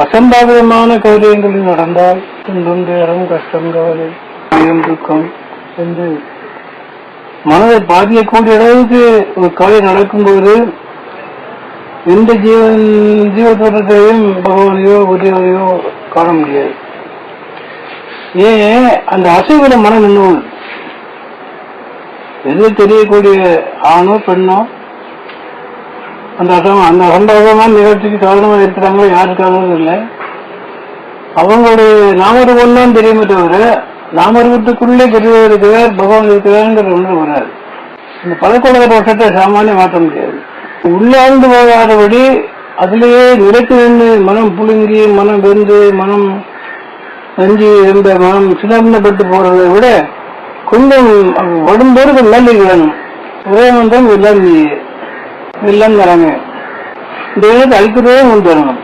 அசம்பாவிதமான காரியங்களில் நடந்தால் துன்பம், துயரம், கஷ்டம், கவலை, துக்கம் என்று மனதை பாதிக்கக்கூடிய அளவுக்கு ஒரு காரியம் நடக்கும்போது எந்த ஜீவத்தோட்டத்தையும் பகவானையோ குருவையோ காண முடியாது. ஏன் அந்த அசைவிட மனம் இன்னும் எது தெரியக்கூடிய ஆணோ பெண்ணோ அந்த அசம்பாவிதமான நிகழ்ச்சிக்கு காரணமாக இருக்கிறாங்களோ யாருக்காகவும் இல்லை. அவங்களுடைய நாமரூபம் தான் தெரியுமே தவிர நாமரூபத்துக்குள்ளே பெரியவர் இருக்கிறார், பகவான் இருக்கிறார் ஒன்று வராது. இந்த பழக்கொழக்க தோஷத்தை சாமானிய மாற்ற முடியாது. உள்ளார்ந்து போகாதபடி அதிலேயே நிலைத்து நின்று மனம் புழுங்கி, மனம் வெந்து, மனம் நஞ்சி இருந்த மனம் சின்னப்பட்டு போறதை விட கொஞ்சம் உடம்போடு நல்லி வேணும். ஒரே மந்திரம் எல்லாம் தராங்க. இந்த இடத்தை அழிக்கிறதே முன் தரணும்.